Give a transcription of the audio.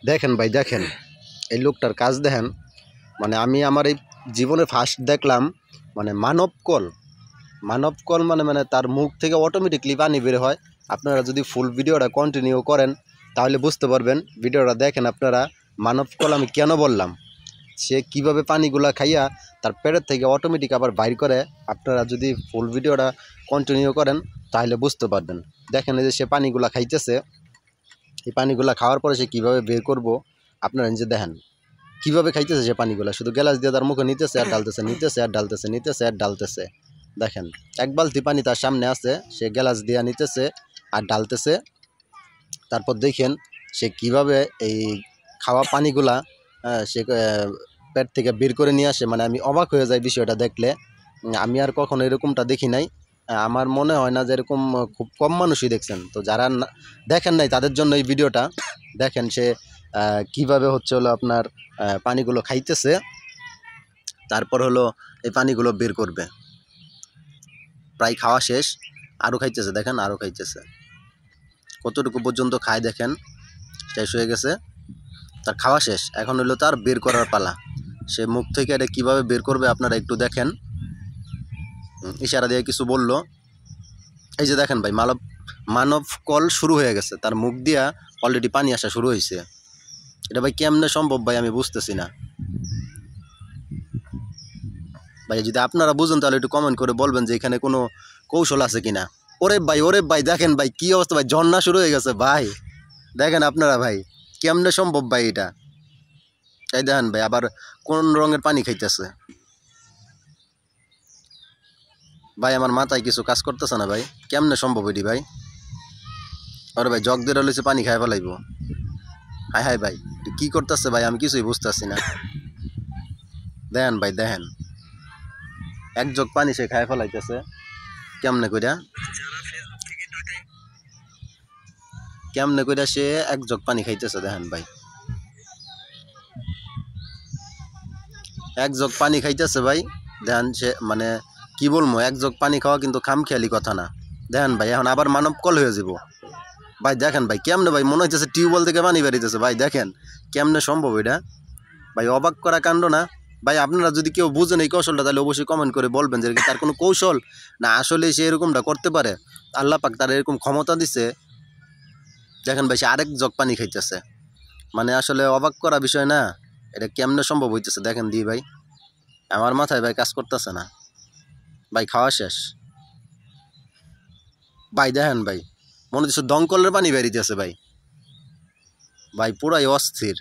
দেখেন ভাই, দেখেন এই লোকটার কাজ দেখেন। মানে আমি আমার এই জীবনে ফার্স্ট দেখলাম মানে মানব কল মানে মানে তার মুখ থেকে অটোমেটিকলি পানি বের হয়। আপনারা যদি ফুল ভিডিওটা কন্টিনিউ করেন তাহলে বুঝতে পারবেন। ভিডিওটা দেখেন আপনারা। মানব কল আমি কেন বললাম, সে কিভাবে পানিগুলা খাইয়া তার পেটের থেকে অটোমেটিক আবার বাইর করে। আপনারা যদি ফুল ভিডিওটা কন্টিনিউ করেন তাহলে বুঝতে পারবেন। দেখেন এই যে সে পানিগুলা খাইতেছে, এই পানিগুলা খাওয়ার পরে সে কীভাবে বের করব আপনারা নিজে দেখেন। কীভাবে খাইতেছে সে পানিগুলা, শুধু গ্লাস দিয়ে তার মুখে নিতেছে আর ঢালতেছে, নিতেছে আর ঢালতেছে, নিতেছে আর ঢালতেছে। দেখেন এক বালতি পানি তার সামনে আছে, সে গ্লাস দিয়ে নিতেছে আর ঢালতেছে। তারপর দেখেন সে কিভাবে এই খাওয়া পানিগুলা সে পেট থেকে বের করে নিয়ে আসে। মানে আমি অবাক হয়ে যাই বিষয়টা দেখলে। আমি আর কখনো এরকমটা দেখি নাই। আমার মনে হয় না যে এরকম খুব কম মানুষই দেখছেন। তো যারা দেখেন নাই তাদের জন্য এই ভিডিওটা দেখেন। সে কিভাবে হচ্ছে হলো আপনার পানিগুলো খাইতেছে, তারপর হলো এই পানিগুলো বের করবে। প্রায় খাওয়া শেষ, আরও খাইতেছে। দেখেন আরও খাইতেছে, কতটুকু পর্যন্ত খায় দেখেন। শেষ হয়ে গেছে, তার খাওয়া শেষ। এখন হলো তার বের করার পালা। সে মুখ থেকে এটা কীভাবে বের করবে আপনারা একটু দেখেন। ইশারা দিয়ে কিছু বলল। এই যে দেখেন ভাই, মানব কল শুরু হয়ে গেছে, তার মুখ দিয়া অলরেডি পানি আসা শুরু হয়েছে। এটা ভাই কেমনে সম্ভব ভাই, আমি বুঝতেছি না ভাই। যদি আপনারা বুঝেন তাহলে একটু কমেন্ট করে বলবেন যে এখানে কোনো কৌশল আছে কিনা। ওরে ভাই দেখেন ভাই কি অবস্থা ভাই, ঝর্ণা শুরু হয়ে গেছে ভাই। দেখেন আপনারা ভাই কেমনে সম্ভব ভাই এটা। এই দেখেন ভাই আবার কোন রঙের পানি খাইতেছে ভাই। আমার মাথায় কিছু কাজ করতেছে না ভাই, কেমনে সম্ভব এটি ভাই। আরে ভাই জগ দিয়ে রয়েছে, পানি খাই ফেলাইব। হায় হায় ভাই কি করতেছে ভাই, আমি কিছুই বুঝতেছি না। দেখেন ভাই দেখেন, এক জগ পানি সে খাই ফেলাইতেছে। কেমনে কইরা সে এক জগ পানি খাইতেছে। দেখেন ভাই এক জগ পানি খাইতেছে ভাই। দেখেন সে মানে কি বলবো, এক জগ পানি খাওয়া কিন্তু খামখেয়ালি কথা না। দেখেন ভাই এখন আবার মানব কল হয়ে যাব ভাই। দেখেন ভাই কেমনে ভাই, মনে হইতেছে টিউবওয়েল থেকে পানি বেরিয়েছে ভাই। দেখেন কেমনে সম্ভব এটা ভাই, অবাক করা কাণ্ড না ভাই। আপনারা যদি কেউ বুঝেন এই কৌশলটা তাহলে অবশ্যই কমেন্ট করে বলবেন যে তার কোনো কৌশল না আসলে সে এরকমটা করতে পারে। আল্লাহ পাক তার এরকম ক্ষমতা দিছে। দেখেন ভাই সে আরেক জগ পানি খাইতেছে, মানে আসলে অবাক করা বিষয় না। এটা কেমনে সম্ভব হইতেছে দেখেন দি ভাই, আমার মাথায় ভাই কাজ করতেছে না ভাই। খাওয়া শেষ ভাই। দেখেন ভাই মনে হচ্ছে দমকলের পানি বেরিয়েছে ভাই। ভাই পুরাই অস্থির।